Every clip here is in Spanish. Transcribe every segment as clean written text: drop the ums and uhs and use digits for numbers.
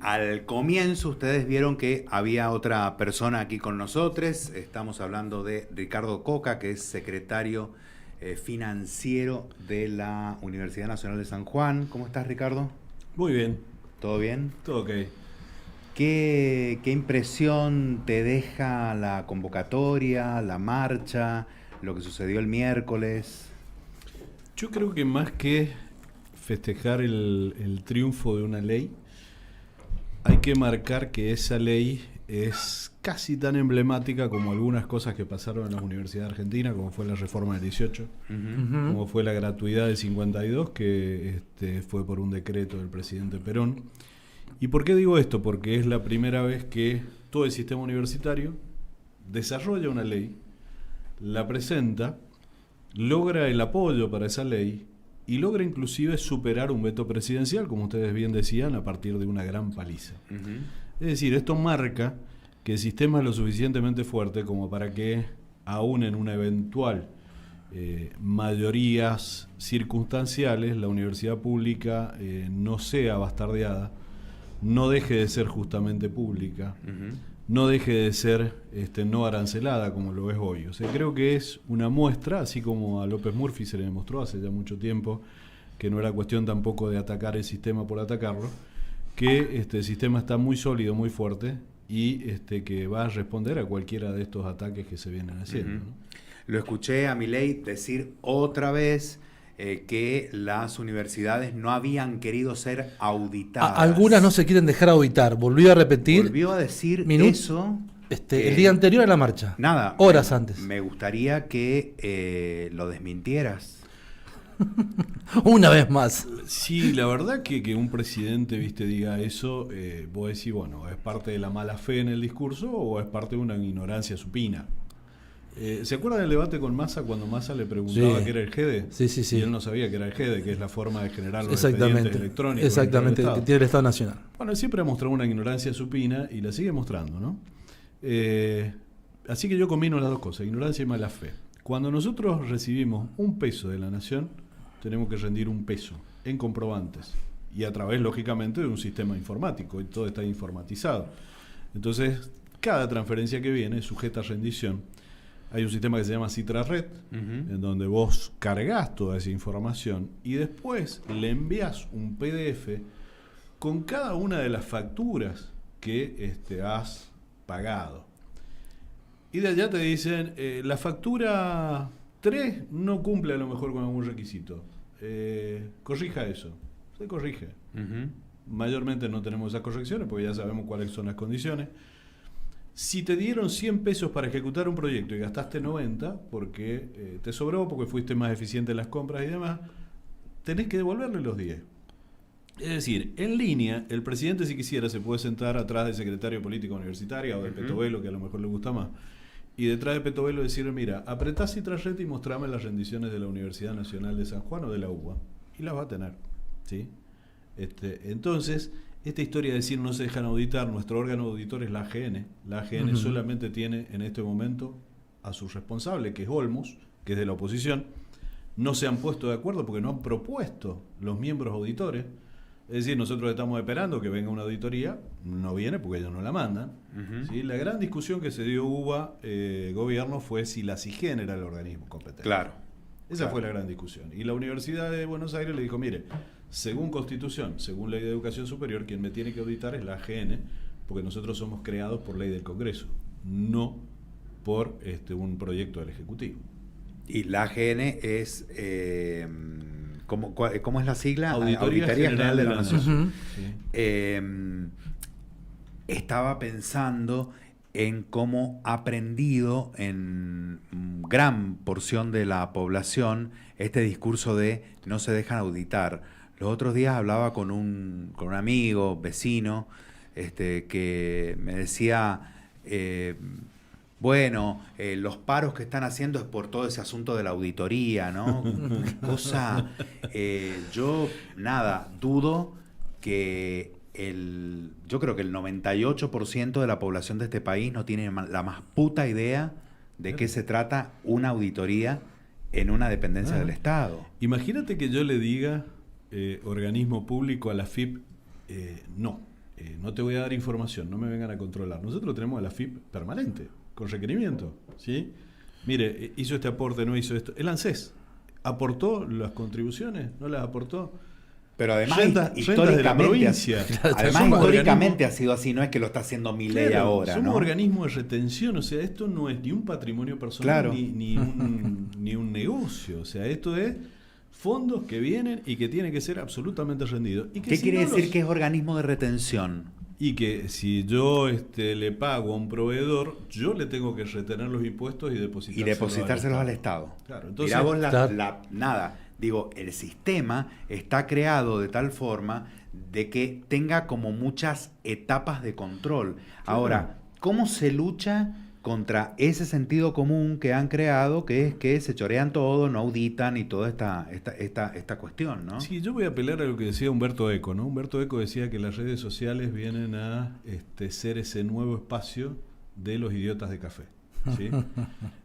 al comienzo ustedes vieron que había otra persona aquí con nosotros. Estamos hablando de Ricardo Coca, que es secretario financiero de la Universidad Nacional de San Juan. ¿Cómo estás, Ricardo? Muy bien. ¿Todo bien? Todo ok. ¿Qué impresión te deja la convocatoria, la marcha, lo que sucedió el miércoles? Yo creo que más que festejar el triunfo de una ley, hay que marcar que esa ley es casi tan emblemática como algunas cosas que pasaron en las universidades argentinas, como fue la reforma del 18, como fue la gratuidad del 52, que fue por un decreto del presidente Perón. ¿Y por qué digo esto? Porque es la primera vez que todo el sistema universitario desarrolla una ley, la presenta, logra el apoyo para esa ley y logra inclusive superar un veto presidencial, como ustedes bien decían, a partir de una gran paliza. Es decir, esto marca que el sistema es lo suficientemente fuerte como para que, aún en una eventual mayorías circunstanciales, la universidad pública no sea bastardeada, no deje de ser justamente pública, no deje de ser no arancelada como lo es hoy. O sea, creo que es una muestra, así como a López Murphy se le demostró hace ya mucho tiempo que no era cuestión tampoco de atacar el sistema por atacarlo, que el sistema está muy sólido, muy fuerte y que va a responder a cualquiera de estos ataques que se vienen haciendo. ¿No? Lo escuché a Milei decir otra vez que las universidades no habían querido ser auditadas. Algunas no se quieren dejar auditar. Volvió a repetir. Volvió a decir eso. El día anterior a la marcha. Nada. Horas antes. Me gustaría que lo desmintieras. Una vez más. Sí, la verdad que un presidente, diga eso, vos decís, bueno, ¿es parte de la mala fe en el discurso o es parte de una ignorancia supina? ¿Se acuerdan del debate con Massa cuando Massa le preguntaba qué era el GEDE? Sí. Y él no sabía que era el GEDE, que es la forma de generar los expedientes electrónicos. Exactamente, que tiene el Estado Nacional. Bueno, él siempre ha mostrado una ignorancia supina y la sigue mostrando, ¿no? Así que yo combino las dos cosas, ignorancia y mala fe. Cuando nosotros recibimos un peso de la nación, tenemos que rendir un peso en comprobantes y a través, lógicamente, de un sistema informático, y todo está informatizado. Entonces, cada transferencia que viene es sujeta a rendición. Hay un sistema que se llama Citra Red, en donde vos cargas toda esa información y después le envías un PDF con cada una de las facturas que has pagado. Y de allá te dicen, la factura 3 no cumple a lo mejor con algún requisito. Corrija eso. Se corrige. Mayormente no tenemos esas correcciones porque ya sabemos cuáles son las condiciones. Si te dieron 100 pesos para ejecutar un proyecto y gastaste 90 porque te sobró, porque fuiste más eficiente en las compras y demás, tenés que devolverle los 10. Es decir, en línea, el presidente, si quisiera, se puede sentar atrás del secretario de política universitaria o del Petovelo, que a lo mejor le gusta más, y detrás de Petovelo decirle, mira, apretá Citrajet y mostrame las rendiciones de la Universidad Nacional de San Juan o de la UBA. Y las va a tener, ¿sí? Entonces, esta historia de decir no se dejan auditar, nuestro órgano auditor es la AGN. La AGN solamente tiene en este momento a su responsable, que es Olmos, que es de la oposición. No se han puesto de acuerdo porque no han propuesto los miembros auditores. Es decir, nosotros estamos esperando que venga una auditoría, no viene porque ellos no la mandan. ¿Sí? La gran discusión que se dio UBA-gobierno fue si la CIGEN era el organismo competente. Claro. Esa fue la gran discusión. Y la Universidad de Buenos Aires le dijo, mire, según Constitución, según Ley de Educación Superior, quien me tiene que auditar es la AGN, porque nosotros somos creados por ley del Congreso, no por un proyecto del Ejecutivo. Y la AGN es... ¿Cómo es la sigla? Auditoría General de la Nación. Sí. Estaba pensando en cómo ha aprendido en gran porción de la población este discurso de no se dejan auditar. Los otros días hablaba con un amigo, vecino, que me decía, los paros que están haciendo es por todo ese asunto de la auditoría, ¿no? Yo dudo que yo creo que el 98% de la población de este país no tiene la más puta idea de qué se trata una auditoría en una dependencia del Estado. Imagínate que yo le diga organismo público a la FIP, no. no te voy a dar información, no me vengan a controlar. Nosotros tenemos a la AFIP permanente, con requerimiento, ¿sí? Mire, hizo este aporte, no hizo esto. El ANSES aportó las contribuciones, no las aportó. Pero además, rentas de la provincia. Además, históricamente ha sido así, no es que lo está haciendo Milei ahora. Somos ¿no? organismo de retención, o sea, esto no es ni un patrimonio personal ni un negocio. O sea, esto es fondos que vienen y que tienen que ser absolutamente rendidos. Y que ¿Qué si quiere no decir que es organismo de retención? Y que si yo le pago a un proveedor, yo le tengo que retener los impuestos y depositárselos al Estado. Claro, entonces, mirá vos nada. Digo, el sistema está creado de tal forma de que tenga como muchas etapas de control. Ahora, ¿cómo se lucha contra ese sentido común que han creado, que es que se chorean todo, no auditan y toda esta cuestión, ¿no? Sí, yo voy a apelar a lo que decía Humberto Eco, ¿no? Humberto Eco decía que las redes sociales vienen a ser ese nuevo espacio de los idiotas de café. ¿Sí?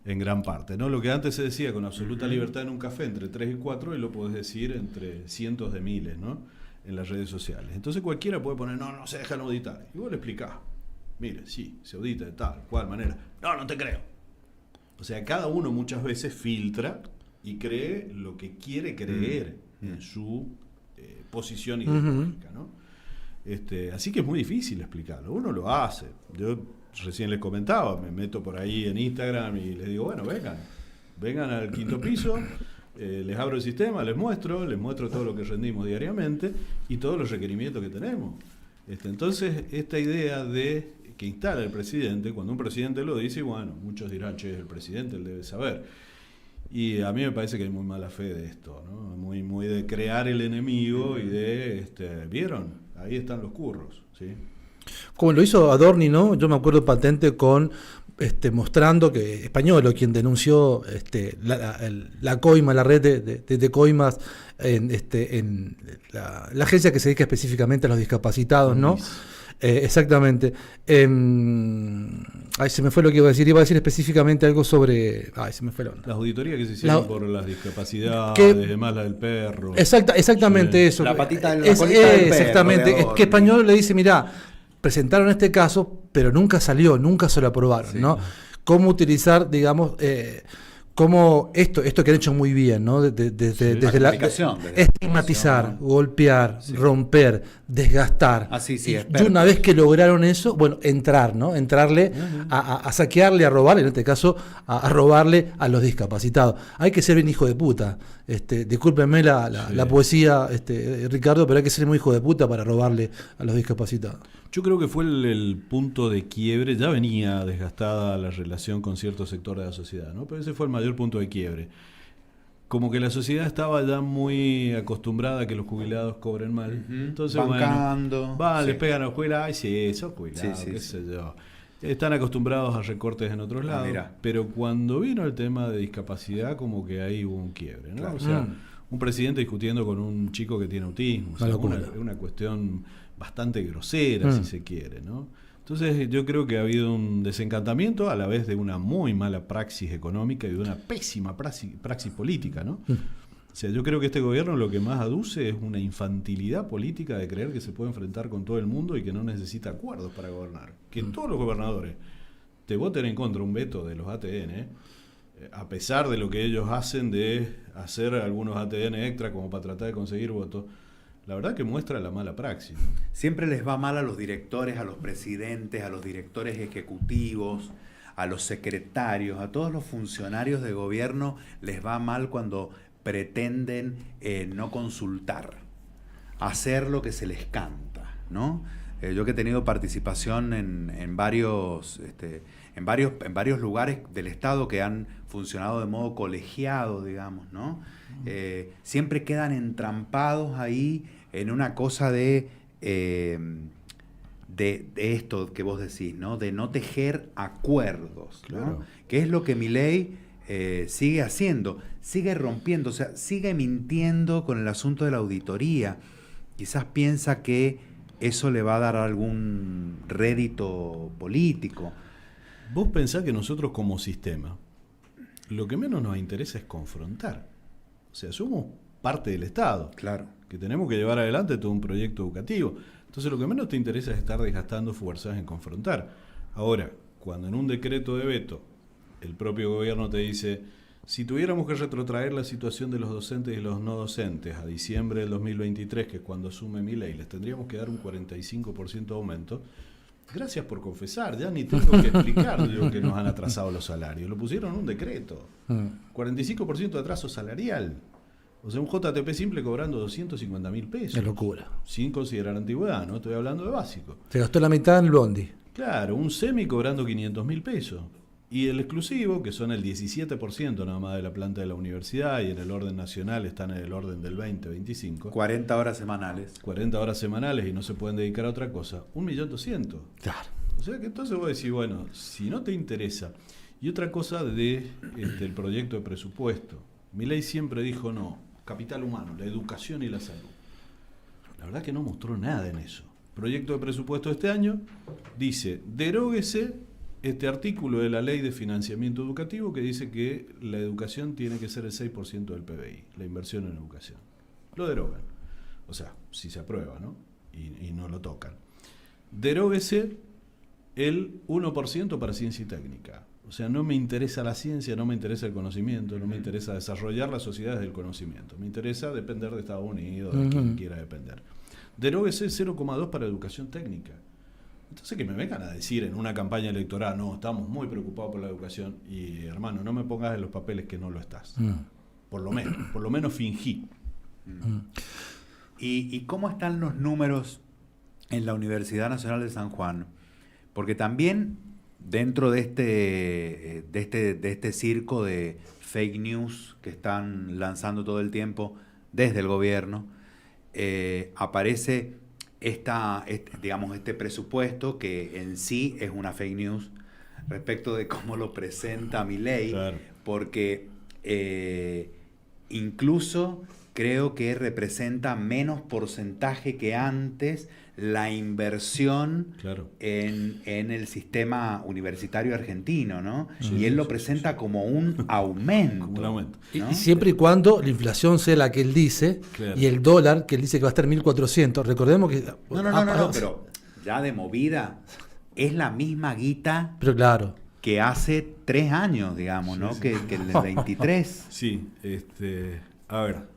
En gran parte, ¿no? Lo que antes se decía con absoluta libertad en un café entre 3 y 4, y lo podés decir entre cientos de miles, ¿no? En las redes sociales. Entonces cualquiera puede poner, no se dejan auditar. Y vos le explicás, mire, sí, se audita de tal, cual manera. No te creo. O sea, cada uno muchas veces filtra y cree lo que quiere creer en su posición ideológica, ¿no? Así que es muy difícil explicarlo. Uno lo hace. Yo recién les comentaba, me meto por ahí en Instagram y les digo, bueno, vengan al 5º piso, les abro el sistema, les muestro todo lo que rendimos diariamente y todos los requerimientos que tenemos. Entonces, esta idea de que instala el presidente, cuando un presidente lo dice, bueno, muchos dirán, che, el presidente, él debe saber. Y a mí me parece que hay muy mala fe de esto, ¿no? Muy de crear el enemigo y de, ¿vieron? Ahí están los curros, ¿sí? Como lo hizo Adorni, ¿no? Yo me acuerdo patente con mostrando que Españolo, quien denunció la coima, la red de coimas en la agencia que se dedica específicamente a los discapacitados, ¿no? Exactamente. Se me fue lo que iba a decir. Iba a decir específicamente algo sobre... se me fue las auditorías que se hicieron por las discapacidades, además la del perro. Exactamente, sí. Eso. La patita del perro. Exactamente. Es que Español le dice, mirá, presentaron este caso, pero nunca salió, nunca se lo aprobaron, sí, ¿no? Cómo utilizar, digamos, cómo esto que han hecho muy bien, ¿no? Desde la estigmatizar, golpear, romper, desgastar. Y una vez que lograron eso, bueno, entrar, ¿no? Entrarle a saquearle, a robarle, en este caso, a robarle a los discapacitados. Hay que ser bien hijo de puta. Discúlpenme la poesía, Ricardo, pero hay que ser muy hijo de puta para robarle a los discapacitados. Yo creo que fue el punto de quiebre. Ya venía desgastada la relación con ciertos sectores de la sociedad, ¿no? Pero ese fue el mayor punto de quiebre. Como que la sociedad estaba ya muy acostumbrada a que los jubilados cobren mal. Entonces, bancando. Les pegan a los jubilados. Ay, sí, son jubilados, qué sé yo. Están acostumbrados a recortes en otros lados. Pero cuando vino el tema de discapacidad, como que ahí hubo un quiebre, ¿no? Claro. O sea, un presidente discutiendo con un chico que tiene autismo. O sea, una cuestión bastante grosera, si se quiere, ¿no? Entonces yo creo que ha habido un desencantamiento a la vez de una muy mala praxis económica y de una pésima praxis política, ¿no? O sea, yo creo que este gobierno lo que más aduce es una infantilidad política de creer que se puede enfrentar con todo el mundo y que no necesita acuerdos para gobernar. Que todos los gobernadores te voten en contra un veto de los ATN, a pesar de lo que ellos hacen de hacer algunos ATN extra como para tratar de conseguir votos. La verdad que muestra la mala praxis, ¿no? Siempre les va mal a los directores, a los presidentes, a los directores ejecutivos, a los secretarios, a todos los funcionarios de gobierno les va mal cuando pretenden no consultar, hacer lo que se les canta, ¿no? Yo que he tenido participación en varios lugares del Estado que han funcionado de modo colegiado, digamos, ¿no? Siempre quedan entrampados ahí en una cosa de esto que vos decís, ¿no? De no tejer acuerdos, ¿no? Claro. Que es lo que Milei sigue haciendo, sigue rompiendo, o sea, sigue mintiendo con el asunto de la auditoría. Quizás piensa que eso le va a dar algún rédito político. Vos pensás que nosotros como sistema, lo que menos nos interesa es confrontar. O sea, somos parte del Estado. Claro. Que tenemos que llevar adelante todo un proyecto educativo. Entonces lo que menos te interesa es estar desgastando fuerzas en confrontar. Ahora, cuando en un decreto de veto el propio gobierno te dice, si tuviéramos que retrotraer la situación de los docentes y los no docentes a diciembre del 2023, que es cuando asume Milei, les tendríamos que dar un 45% de aumento, gracias por confesar, ya ni tengo que explicar yo que nos han atrasado los salarios, lo pusieron en un decreto, 45% de atraso salarial. O sea, un JTP simple cobrando 250.000 pesos. Es locura. Sin considerar antigüedad, no estoy hablando de básico. Se gastó la mitad en el bondi. Claro, un semi cobrando 500.000 pesos. Y el exclusivo, que son el 17% nada más de la planta de la universidad, y en el orden nacional están en el orden del 20-25. 40 horas semanales. 40 horas semanales y no se pueden dedicar a otra cosa. 1.200.000. Claro. O sea que entonces vos decís, bueno, si no te interesa. Y otra cosa de el proyecto de presupuesto. Milei siempre dijo no. Capital humano, la educación y la salud. La verdad que no mostró nada en eso. Proyecto de presupuesto de este año dice, deróguese este artículo de la Ley de Financiamiento Educativo que dice que la educación tiene que ser el 6% del PBI, la inversión en educación. Lo derogan. O sea, si se aprueba, ¿no? Y no lo tocan. Deróguese el 1% para ciencia y técnica. O sea, no me interesa la ciencia, no me interesa el conocimiento, no me interesa desarrollar las sociedades del conocimiento. Me interesa depender de Estados Unidos, de quien quiera depender. Deróguese 0,2 para educación técnica. Entonces que me vengan a decir en una campaña electoral, no, estamos muy preocupados por la educación, y hermano, no me pongas en los papeles que no lo estás. Por lo menos fingí. ¿Y cómo están los números en la Universidad Nacional de San Juan? Porque también dentro de este circo de fake news que están lanzando todo el tiempo desde el gobierno, aparece este presupuesto que en sí es una fake news respecto de cómo lo presenta Milei, claro. Porque incluso creo que representa menos porcentaje que antes la inversión, claro, en el sistema universitario argentino, ¿no? Sí, y él lo presenta como un aumento. Como un aumento. ¿No? Y siempre y cuando la inflación sea la que él dice, claro, y el dólar, que él dice que va a estar 1.400. Recordemos que... No, pero ya de movida es la misma guita, pero claro, que hace 3 años, digamos, ¿no? Sí. Que el del 23. Sí, a ver...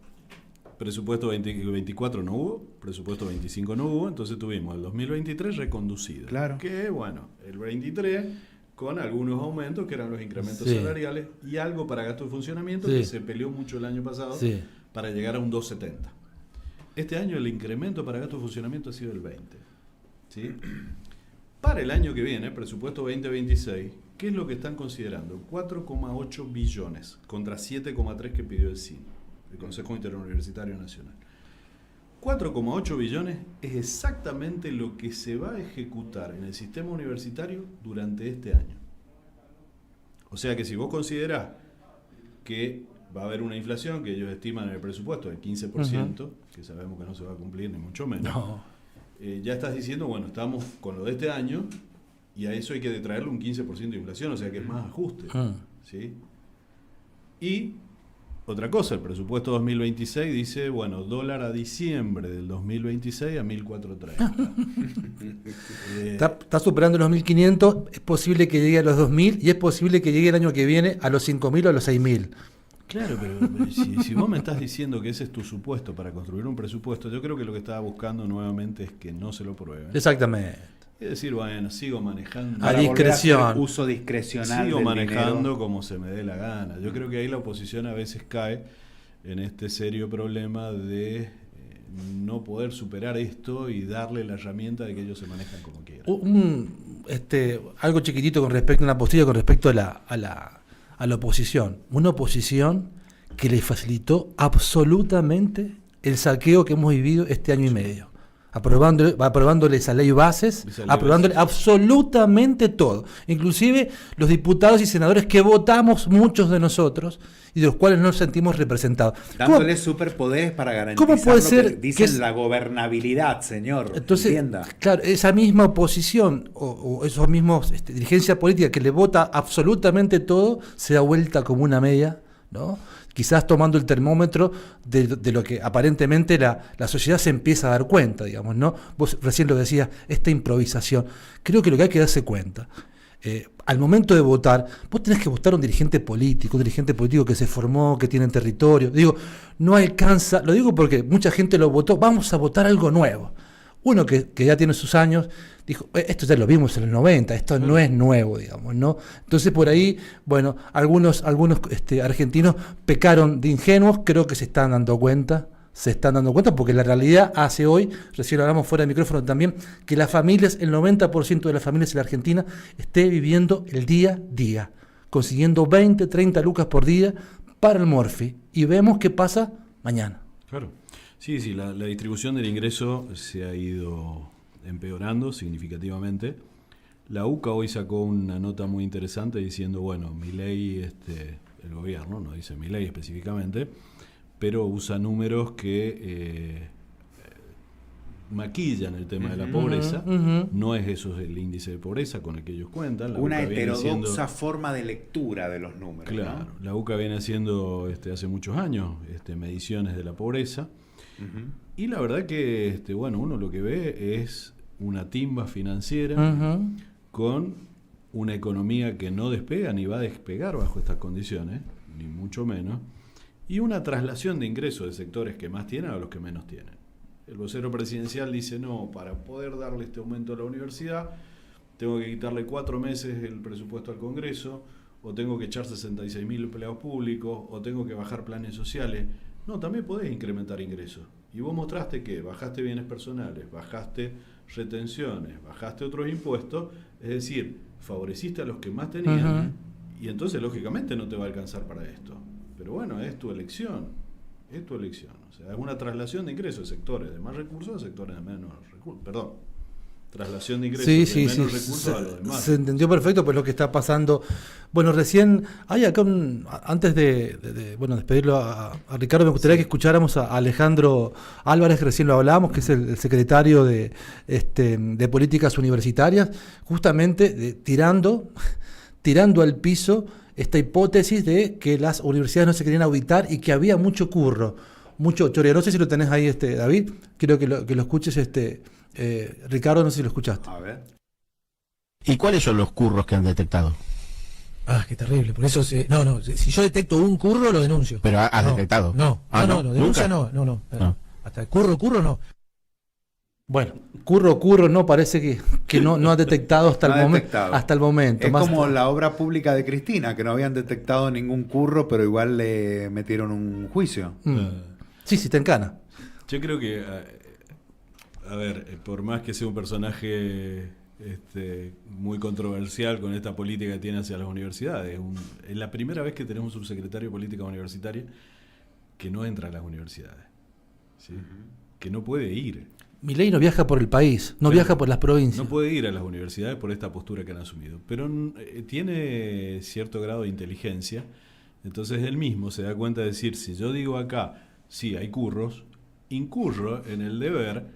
Presupuesto 24 no hubo, presupuesto 25 no hubo, entonces tuvimos el 2023 reconducido. Claro. Que bueno, el 23 con algunos aumentos que eran los incrementos salariales y algo para gasto de funcionamiento que se peleó mucho el año pasado para llegar a un 2.70. Este año el incremento para gasto de funcionamiento ha sido el 20. ¿Sí? Para el año que viene, presupuesto 2026, ¿qué es lo que están considerando? 4,8 billones contra 7,3 que pidió el CIN. El Consejo Interuniversitario Nacional. 4,8 billones es exactamente lo que se va a ejecutar en el sistema universitario durante este año. O sea que si vos considerás que va a haber una inflación que ellos estiman en el presupuesto del 15%, que sabemos que no se va a cumplir ni mucho menos, ya estás diciendo, bueno, estamos con lo de este año y a eso hay que detraerle un 15% de inflación, o sea que es más ajuste. ¿Sí? Y otra cosa, el presupuesto 2026 dice, bueno, dólar a diciembre del 2026 a 1.430. Está superando los 1.500, es posible que llegue a los 2.000 y es posible que llegue el año que viene a los 5.000 o a los 6.000. Claro, pero si vos me estás diciendo que ese es tu supuesto para construir un presupuesto, yo creo que lo que estaba buscando nuevamente es que no se lo prueben. Exactamente. Es decir, bueno, sigo manejando. A discreción. Uso discrecional. Sigo del manejando dinero como se me dé la gana. Yo creo que ahí la oposición a veces cae en este serio problema de no poder superar esto y darle la herramienta de que ellos se manejan como quieran. Algo chiquitito con respecto a una postilla con respecto a la oposición. Una oposición que le facilitó absolutamente el saqueo que hemos vivido este año y medio. Aprobándole esa ley bases, aprobándole absolutamente todo, inclusive los diputados y senadores que votamos muchos de nosotros y de los cuales no nos sentimos representados. Dándole superpoderes para garantizar ¿cómo puede ser lo que dicen la gobernabilidad, señor? Entonces, entienda. Claro, esa misma oposición o esos mismos dirigencia política que le vota absolutamente todo se da vuelta como una media ¿no? Quizás tomando el termómetro de lo que aparentemente la sociedad se empieza a dar cuenta, digamos, ¿no? Vos recién lo decías, esta improvisación. Creo que lo que hay que darse cuenta, al momento de votar, vos tenés que votar a un dirigente político que se formó, que tiene territorio. Digo, no alcanza, lo digo porque mucha gente lo votó, vamos a votar algo nuevo. Uno que ya tiene sus años dijo, esto ya lo vimos en el 90, esto no es nuevo, digamos, ¿no? Entonces por ahí, bueno, algunos argentinos pecaron de ingenuos, creo que se están dando cuenta porque la realidad hace hoy, recién hablamos fuera del micrófono también, que las familias, el 90% de las familias en la Argentina esté viviendo el día a día, consiguiendo 20, 30 lucas por día para el Morphy, y vemos qué pasa mañana. Claro. Sí, la distribución del ingreso se ha ido empeorando significativamente. La UCA hoy sacó una nota muy interesante diciendo, bueno, Milei, el gobierno, no dice Milei específicamente, pero usa números que maquillan el tema de la pobreza. No es eso el índice de pobreza con el que ellos cuentan. La Una UCA heterodoxa forma de lectura de los números. Claro, ¿no? La UCA viene haciendo hace muchos años mediciones de la pobreza. Y la verdad que uno lo que ve es una timba financiera con una economía que no despega ni va a despegar bajo estas condiciones, ni mucho menos, y una traslación de ingresos de sectores que más tienen a los que menos tienen. El vocero presidencial dice, no, para poder darle este aumento a la universidad tengo que quitarle 4 meses el presupuesto al Congreso, o tengo que echar 66.000 empleados públicos, o tengo que bajar planes sociales. No, también podés incrementar ingresos. Y vos mostraste que bajaste bienes personales, bajaste retenciones, bajaste otros impuestos, es decir, favoreciste a los que más tenían, y entonces lógicamente no te va a alcanzar para esto. Pero bueno, es tu elección. O sea, es una traslación de ingresos de sectores de más recursos a sectores de menos recursos. Traslación de ingresos de menos recursos a los demás. Se entendió perfecto, pues lo que está pasando. Bueno, recién hay acá antes de despedirlo a Ricardo, me gustaría que escucháramos a Alejandro Álvarez, que recién lo hablábamos, que es el secretario de Políticas Universitarias, justamente tirando al piso esta hipótesis de que las universidades no se querían auditar y que había mucho curro, mucho choreo. No sé si lo tenés ahí, David, quiero que lo escuches, Ricardo, no sé si lo escuchaste. A ver. ¿Y cuáles son los curros que han detectado? Ah, qué terrible, por eso no, si yo detecto un curro lo denuncio. ¿Pero has detectado? No, denuncia no. Hasta el curro no. Bueno, curro no, parece que no ha detectado hasta el momento. Es como la obra pública de Cristina, que no habían detectado ningún curro, pero igual le metieron un juicio. Sí, está en cana. Yo creo que, a ver, por más que sea un personaje muy controversial con esta política que tiene hacia las universidades, es la primera vez que tenemos un subsecretario de política universitaria que no entra a las universidades, ¿sí? Que no puede ir. Milei no viaja por el país, viaja por las provincias. No puede ir a las universidades por esta postura que han asumido, pero tiene cierto grado de inteligencia, entonces él mismo se da cuenta de decir, si yo digo acá, sí, hay curros, incurro en el deber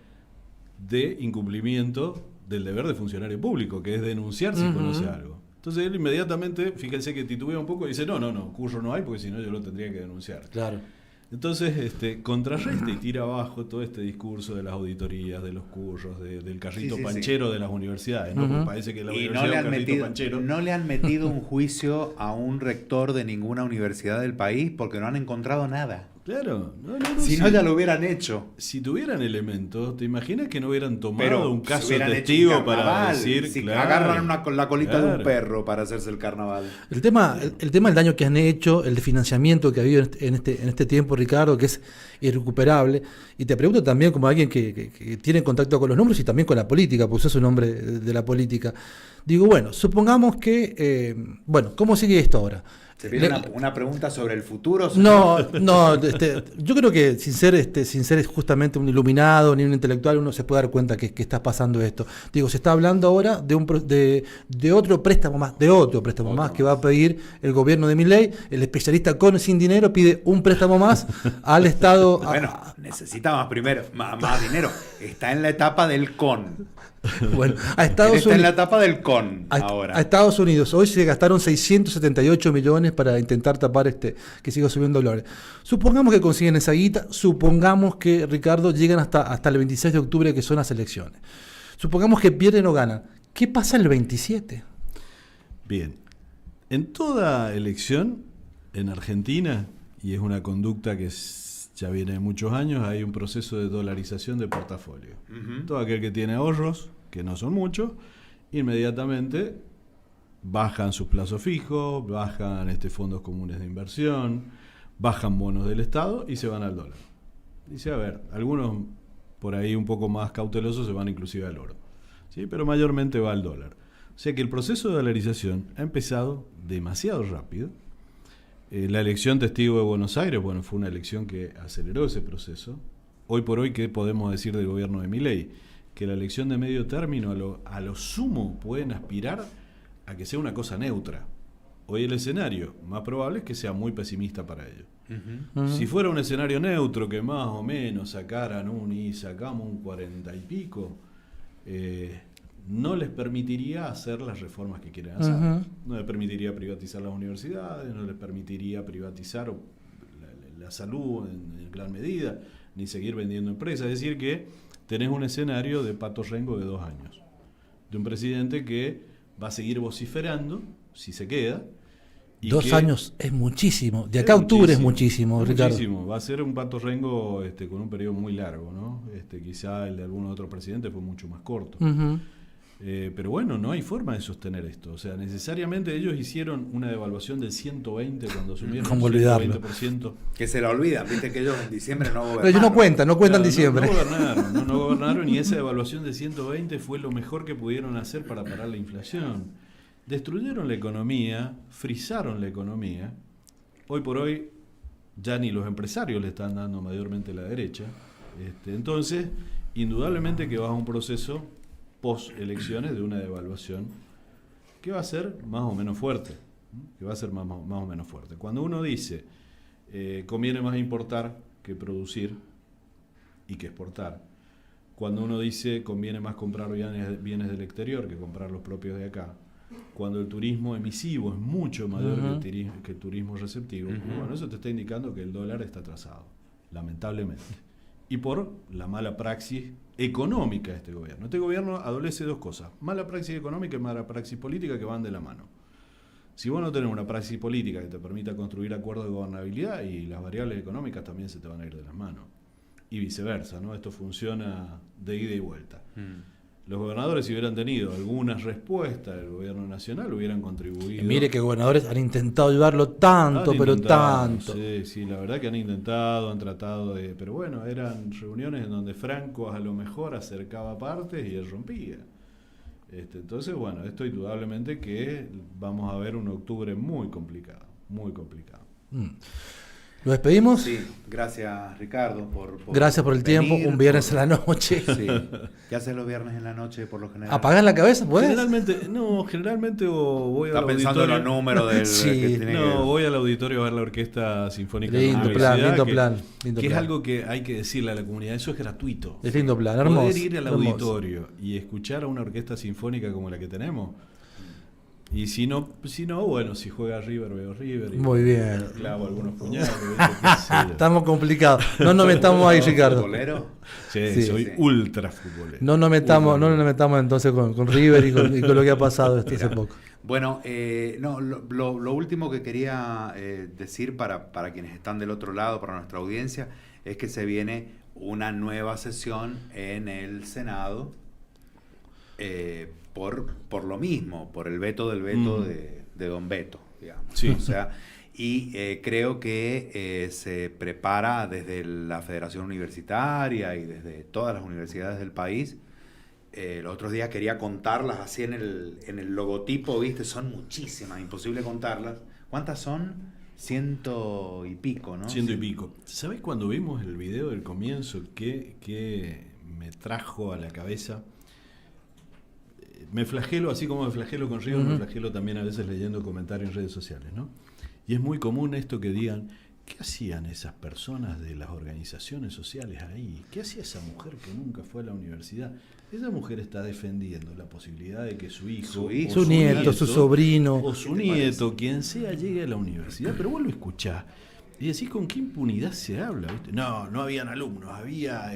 de incumplimiento del deber de funcionario público, que es denunciar si conoce algo. Entonces él inmediatamente, fíjense que titubea un poco y dice, no, curro no hay, porque si no yo lo tendría que denunciar. Claro. Entonces contrarresta y tira abajo todo este discurso de las auditorías, de los curros, del carrito panchero de las universidades, ¿no? Porque parece que la universidad es un carrito panchero. No le han metido un juicio a un rector de ninguna universidad del país porque no han encontrado nada. Claro, si no ya lo hubieran hecho. Si tuvieran elementos, ¿te imaginas que no hubieran tomado un caso si testigo para decir? Si agarran la colita de un perro para hacerse el carnaval. El tema del daño que han hecho, el financiamiento que ha habido en este tiempo, Ricardo, que es irrecuperable. Y te pregunto también, como alguien que tiene contacto con los números y también con la política, pues sos un hombre de la política. Digo, bueno, supongamos que, ¿cómo sigue esto ahora? ¿Se viene una pregunta sobre el futuro? No, yo creo que sin ser justamente un iluminado ni un intelectual, uno se puede dar cuenta que está pasando esto. Digo, se está hablando ahora de otro préstamo más que va a pedir el gobierno de Milei. El especialista con sin dinero pide un préstamo más al Estado. Bueno, necesita más dinero. está en la etapa del con. Bueno, a Él Estados está en la Unidos. etapa del con ahora. A Estados Unidos hoy se gastaron 678 millones para intentar tapar que siga subiendo dólares. Supongamos que consiguen esa guita, supongamos que, Ricardo, llegan hasta el 26 de octubre, que son las elecciones. Supongamos que pierden o ganan. ¿Qué pasa el 27? Bien. En toda elección en Argentina, y es una conducta que ya viene de muchos años, hay un proceso de dolarización de portafolio. Todo aquel que tiene ahorros, que no son muchos, inmediatamente bajan sus plazos fijos, bajan fondos comunes de inversión, bajan bonos del Estado y se van al dólar. Dice, a ver, algunos por ahí un poco más cautelosos se van inclusive al oro, ¿sí? Pero mayormente va al dólar. O sea que el proceso de dolarización ha empezado demasiado rápido. La elección testigo de Buenos Aires, bueno, fue una elección que aceleró ese proceso. Hoy por hoy, ¿qué podemos decir del gobierno de Milei? Que la elección de medio término a lo sumo pueden aspirar a que sea una cosa neutra. Hoy el escenario más probable es que sea muy pesimista para ellos. Si fuera un escenario neutro, que más o menos sacamos un 40 y pico, no les permitiría hacer las reformas que quieren hacer. No les permitiría privatizar las universidades, no les permitiría privatizar la salud en gran medida, ni seguir vendiendo empresas. Es decir que tenés un escenario de Pato Rengo de 2 años, de un presidente que va a seguir vociferando, si se queda. Y 2 años es muchísimo. De acá a octubre es muchísimo, Ricardo. Muchísimo. Va a ser un Pato Rengo con un periodo muy largo, ¿no? Quizá el de algunos otros presidentes fue mucho más corto. Pero bueno, no hay forma de sostener esto. O sea, necesariamente ellos hicieron una devaluación del 120 cuando asumieron ¿Cómo el olvidarlo? 120%. Que se la olvidan, viste que ellos en diciembre no gobernaron. Pero ellos no cuentan Claro, diciembre. No gobernaron y esa devaluación de 120 fue lo mejor que pudieron hacer para parar la inflación. Destruyeron la economía, frizaron la economía. Hoy por hoy ya ni los empresarios le están dando mayormente la derecha. Entonces, indudablemente que va a un proceso post-elecciones de una devaluación que va a ser más o menos fuerte. Cuando uno dice conviene más importar que producir y que exportar, cuando uno dice conviene más comprar bienes del exterior que comprar los propios de acá, cuando el turismo emisivo es mucho mayor que el turismo receptivo, bueno, eso te está indicando que el dólar está atrasado, lamentablemente. Y por la mala praxis económica de este gobierno. Este gobierno adolece 2 cosas: mala praxis económica y mala praxis política, que van de la mano. Si vos no tenés una praxis política que te permita construir acuerdos de gobernabilidad, y las variables económicas también se te van a ir de las manos. Y viceversa, ¿no? Esto funciona de ida y vuelta. Los gobernadores, si hubieran tenido algunas respuestas del gobierno nacional, hubieran contribuido. Mire que gobernadores han intentado ayudarlo tanto, pero tanto. Sí, la verdad que han intentado, han tratado de... Pero bueno, eran reuniones en donde Franco a lo mejor acercaba partes y él rompía. Entonces, bueno, esto indudablemente que vamos a ver un octubre muy complicado, muy complicado. ¿Lo despedimos? Sí, gracias Ricardo gracias por el venir, tiempo, un viernes a la noche. Sí. ¿Qué haces los viernes en la noche por lo general? ¿Apagás la cabeza? ¿Puedes? Generalmente voy al Está pensando en auditorio. los números del Sí. que tiene que... Voy al auditorio a ver la Orquesta Sinfónica de la Lindo Universidad, plan. que es algo que hay que decirle a la comunidad, eso es gratuito. Es lindo plan, hermoso. Poder ir al hermoso. auditorio y escuchar a una orquesta sinfónica como la que tenemos. Y si no, bueno, si juega River, veo River. Y Muy bien. clavo algunos puñales. ¿Viste? Sí. Estamos complicados. No nos metamos ahí, Ricardo. ¿Futbolero? Sí, soy ultra futbolero. No nos metamos entonces con River y con lo que ha pasado hace poco. Bueno, lo último que quería decir para quienes están del otro lado, para nuestra audiencia, es que se viene una nueva sesión en el Senado por lo mismo, por el veto del veto de Don Beto, digamos. Sí. O sea, y creo que se prepara desde la Federación Universitaria y desde todas las universidades del país. Los otros días quería contarlas así en el logotipo, ¿viste? Son muchísimas, imposible contarlas. ¿Cuántas son? 100 y pico, ¿no? 100 y pico. ¿Sabés cuando vimos el video del comienzo qué me trajo a la cabeza? Me flagelo, así como me flagelo con River, me flagelo también a veces leyendo comentarios en redes sociales, ¿no? Y es muy común esto que digan, ¿qué hacían esas personas de las organizaciones sociales ahí? ¿Qué hacía esa mujer que nunca fue a la universidad? Esa mujer está defendiendo la posibilidad de que su hijo, o su nieto, su sobrino, o su nieto, quien sea, llegue a la universidad. Pero vos lo escuchás y decís con qué impunidad se habla, ¿viste? No, no habían alumnos, había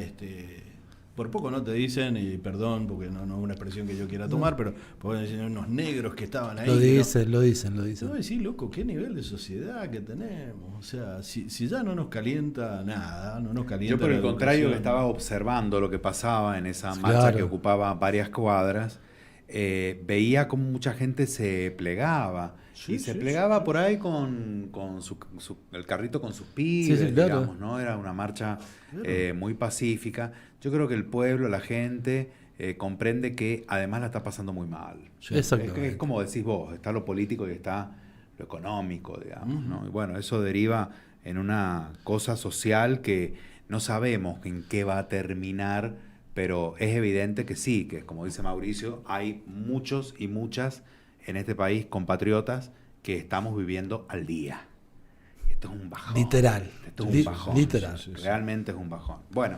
por poco no te dicen, y perdón, porque no es una expresión que yo quiera tomar, pero pueden decir unos negros que estaban ahí. lo dicen. No decís, loco, qué nivel de sociedad que tenemos. O sea, si ya no nos calienta nada, no nos calienta. Yo por el la contrario educación. estaba observando lo que pasaba en esa marcha Claro. que ocupaba varias cuadras, veía cómo mucha gente se plegaba. Sí, y se sí, plegaba sí. por ahí con el carrito con sus pibes, sí, claro. digamos, ¿no? Era una marcha Claro. muy pacífica. Yo creo que el pueblo, la gente, comprende que además la está pasando muy mal. Sí. Exactamente. Es como decís vos, está lo político y está lo económico, digamos, Ujú. ¿no? Y bueno, eso deriva en una cosa social que no sabemos en qué va a terminar, pero es evidente que sí, que como dice Mauricio, hay muchos y muchas en este país compatriotas que estamos viviendo al día. Esto es un bajón. Literal. Esto es un bajón. Literal. Sí, sí. Realmente es un bajón. Bueno,